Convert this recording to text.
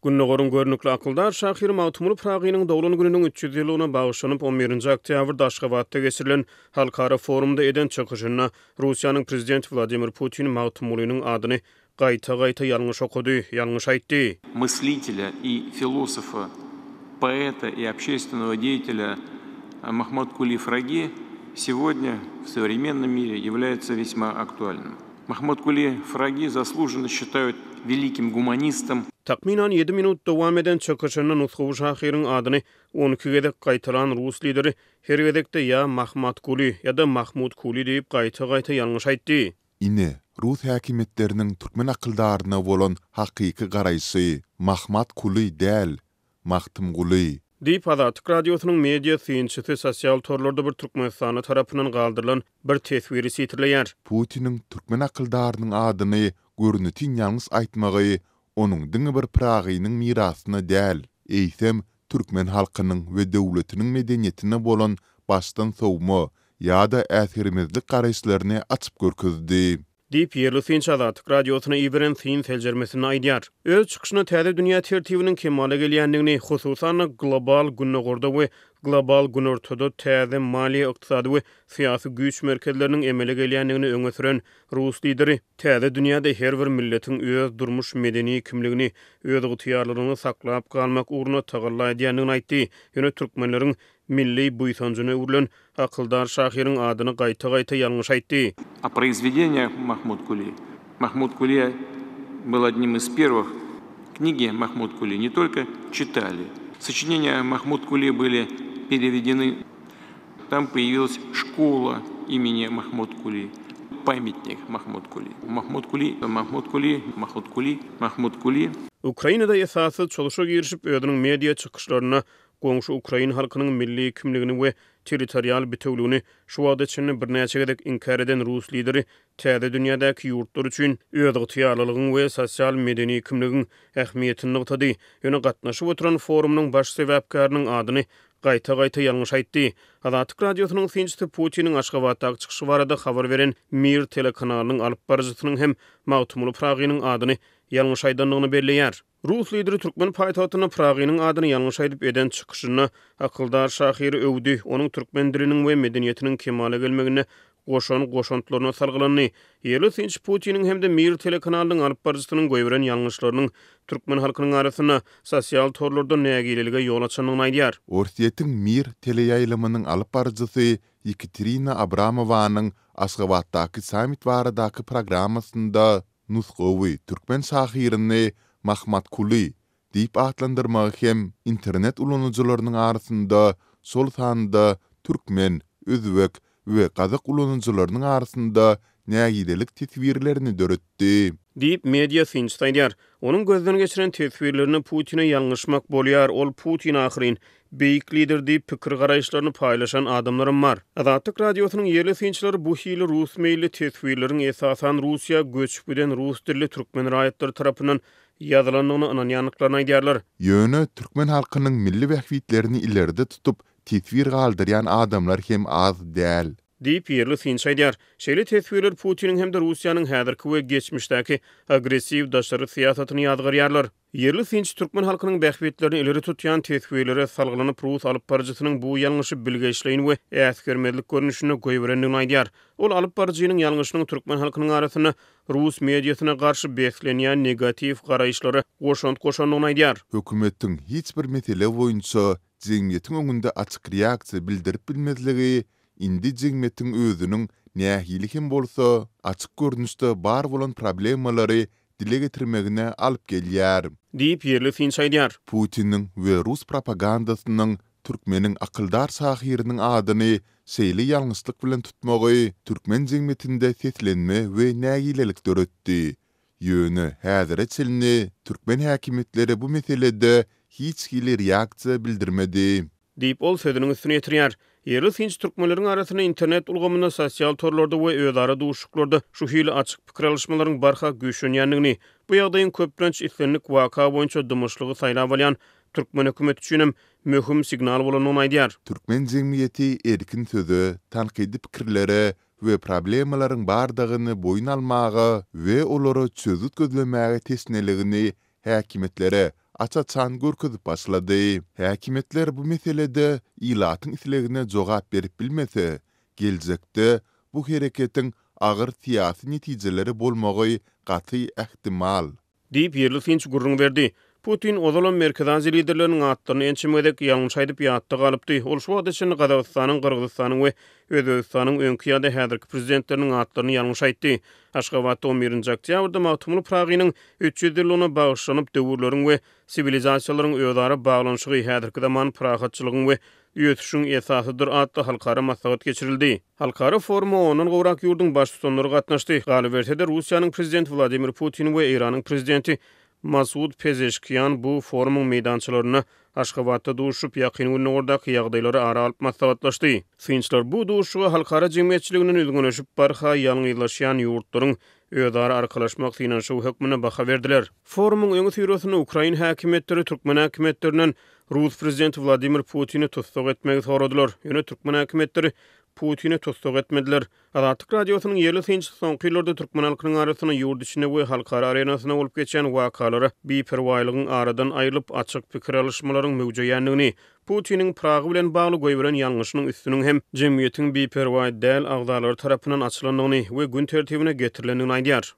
Günnägörün görnükli akıldar Şahir Mawtumul Pragynyň dowlan gününiň 300 ýylyna bagyşlanyp 11-nji oktýabrda Aşgabatda geçirilen halkara forumda eden çykyşyna Russiýanyň prezidenti Vladimir Putin Mawtumulynyň adyny gaýta-gaýta ýalňyş okudy, ýalňyş aýtdy. Мыслителя и философа, поэта и общественного деятеля Махмуд Кули Фраги сегодня в современном мире является весьма актуальным. Махмуд Кули Фраги заслуженно считают великим гуманистом. Takminan 7 minut dowam eden çykyşyny Nutku Şahiryň adyny 12 gedek gaýtaran Rus lideri her gedekde ya Mahmud Kuli ya da Mahmud Kuli diýip gaýta-gaýta ýalňyş aýtdy. Ine Rus häkimetleriniň türkmen akyldaryna bolan hakyky garaýşy Mahmud Kuli däl, Mahtum Kuli. Diýip Azatlyk radiosynyň media synçysy sosial torlarda bir Türkmenistany tarapyndan galdyrylan bir teswiri sitirleýär. Putiniň türkmen akyldarynyň adyny görnütin ýalňys aýtmagy onuň diňe bir pragynyň mirasyna däl, eýsem türkmen halkynyň we döwletiniň medeniýetine bolan başdan sowma ýa-da äsirimizlik garaýşlaryny açyp görkezdi. Diýip ýerli synç Azatlyk radiosyna iberen syn seljermesini aýdýar. Öz çykyşyna täze dünýä tertibiniň kemale gelýändigini, hususan global günnägörde we global günortada täze maliýe, ykdysady we syýasy güýç merkezleriniň emele gelýändigini öňe süren Rus lideri täze dünýäde her bir milletiň öz durmuş medeni kimligini, öz gytyarlaryny saklap galmak uğruna tagallaýandygyny aýtdy. Ýöne türkmenleriň milli buýsanjyna urulan akyldar Şahiryň adyny gaýta-gaýta ýalňyş aýtdy. О произведениях Махмуд Кули. Махмуд Кули был одним из первых. Книги Махмуд Кули не только читали. Сочинения Махмуд Кули были переведены. Там появилась школа имени Махмуд Кули. Памятник Махмуд Кули. Махмуд Кули, Махмуд Кули, Махмуд Кули, Махмуд Кули. Ukrainada esasy çalışa girişip ödünün media çykyşlaryna goňşy Ukrain halkynyň milli kimligini we territorial bütünlüğini şu wagt içinde birnäçe gedek inkar eden Rus lideri täze dünýädäki ýurtlar üçin öz gytyarlylygyň we sosial medeni kimligiň ähmiýetini noktada ýöne gatnaşyp oturan forumyň baş sebäpkarynyň adyny gaýta-gaýta ýalňyş aýtdy. Azatlyk radiosynyň synçysy Putiniň Aşgabatdaky çykyşy barada habar beren Mir telekanalynyň alyp barjysynyň hem Mawtumul Pragynyň adyny ýalňyş aýdandygyny belleýär. Rus lideri Türkmen paýtagtyna Pragynyň adyny ýalňyş aýdyp eden çykyşyna akyldar Şahiry övdi. Onuň türkmen diliniň we medeniýetiniň kemale gelmegine goşantlaryna salgylanyny. Ýerli synç Putiniň hem de Mir telekanalynyň alyp barjysynyň goýberen ýalňyşlarynyň türkmen halkynyň arasyna sosial torlarda nägilelige ýol açanyny aýdýar. Ortiýetiň Mir teleýaýlamynyň alyp barjysy Yekaterina Abramowanyň Aşgabatdaky samit baradaky programmasynda Nutkowy türkmen şahirini Mahmud Kuli diýip atlandyrmagy hem internet ulanjylarynyň arasynda sol sanda türkmen, özbek we kazak ulanjylarynyň arasynda nägidelik teswirlerini döretdi. Diýip media synç aýdýar. Onuň gözden geçiren teswirlerini Putin'e ýalňyşmak bolýar. Ol Putin ahyryň beýik lider diýip pikir garaýşlaryny paýlaşan adamlarym bar. Azatlyk radiosynyň ýerli synçylary bu hili Rus meýilli teswirleriň esasan Russiýa göçüp giden Rus dilli türkmen raýatlary tarapyndan ýazylandygyny ananýanlyklaryna aýdýarlar. Ýöne türkmen halkynyň milli wähwitlerini ileride tutup teswir galdyrýan adamlar hem az däl. Diýip ýerli synç aýdýar. Şeýle teswirler Putiniň hem de Russiýanyň häzirki we geçmişdäki agressiw daşary syýasatyny ýadgarýarlar. Ýerli synç türkmen halkynyň bähwitlerini ileri tutýan teswirlere salgylanyp Rus alyp barjysynyň bu ýalňyşy bilgeçleýin we äsgermezlik görnüşine goýberendigini aýdýar. Ol alyp barjynyň ýalňyşynyň türkmen halkynyň arasyna Rus mediasyna garşy beslenýän negativ garaýşlary goşandygyny aýdýar. Hökümetiň hiç bir mesele boýunça jemgyýetiň öňünde açyk reaksiýa bildirip bilmezligi indi jemgyýetiň özüniň nähili hem bolsa açyk görnüşde bar bolan problemalary dile getirmegine alyp gelýär. Diýip ýerli synç aýdýar. Putiniň we Rus propagandasynyň türkmeniň akyldar şahiriniň adyny şeýle ýalňyşlyk bilen tutmagy türkmen jemgyýetinde seslenme we nägilelik döretdi. Ýöne häzire çelini türkmen häkimetleri bu meselede hiç hili reaksiýa bildirmedi. Diýip ol sözüniň üstüne ýetirýär. Ýerli synç türkmenleriň arasyna internet ulgamyna sosial torlarda we özara duşuklarda şu hili açyk pikir alışmalaryň barha güýçlenýändigini, bu ýagdaýyň köprenç islenlik waka boýunça dymyşlygy saýlap alýan türkmen hökümeti üçin möhüm signal bolanyny aýdýar. Türkmen jemgyýeti erkin sözü, tanqidi pikirlere we problemalaryň bardygyny boýun almagy we olary çözüp gözlemäge tesneligini häkimetlere açaçan görkezip başlady. Häkimetler bu meselede ilatyň islegine jogap berip bilmese, geljekde bu hereketiň agyr siýasy netijeleri bolmagy gaty ähtimal. Diýip ýerli Finç gurrun berdi. Putin ozalan Merkez Aziýa liderleriniň atlaryny ençemedek ýalňyş aýdyp ýatda galypdy. Ol şu wagt içinde Gazagystanyň, Kyrgyzstanyň we Özbegistanyň öňki ýa-da häzirki prezidentleriniň atlaryny ýalňyş aýtdy. Aşgabatda 11-nji oktýabrda Mahtumly Pragynyň 300 ýylyna bagyşlanyp döwürleriň we sivilizasiýalaryň özara baglanyşygy häzirki zaman prahatçylygyň we ýötüşüň esasydyr adly halkara maslahat geçirildi. Halkara foruma onuň gowrak ýurdun baş tutanlary gatnaşdy. Galyp berse-de Russiýanyň prezidenti Vladimir Putin we Iranyň prezidenti Masud Pezeshkian bu forumyň meýdançylaryna Aşgabatda duşup ýakyn günüň ordaky ýagdaýlary ara alyp maslahatlaşdy. Finçler bu duşuga halkara jemgyýetçiliginiň üzgünleşip barha ýalňylaşýan ýurtlaryň özara arkalaşmak finansy hökmüne baha berdiler. Forumyň öňü süýresinde Ukraina häkimetleri Türkmen häkimetlerinden Rus prezidenti Vladimir Putini tutsak etmegi soradylar. Ýöne Türkmen häkimetleri Putini tutsak etmediler. Azatlyk radiosynyň ýerli synçy soňky ýyllarda türkmen halkynyň arasyna ýurt içinde we halkara arenasyna bolup geçen wakalary beperwaýlygyň aradan aýrylyp açyk pikir alışmalaryň mewjudýanlygyny, Putiniň Praga bilen bagly goýberen ýalňyşynyň üstüniň hem jemgyýetiň beperwaý däl agdalary tarapyndan açylandygyny we gün tertibine getirilendigini aýdýar.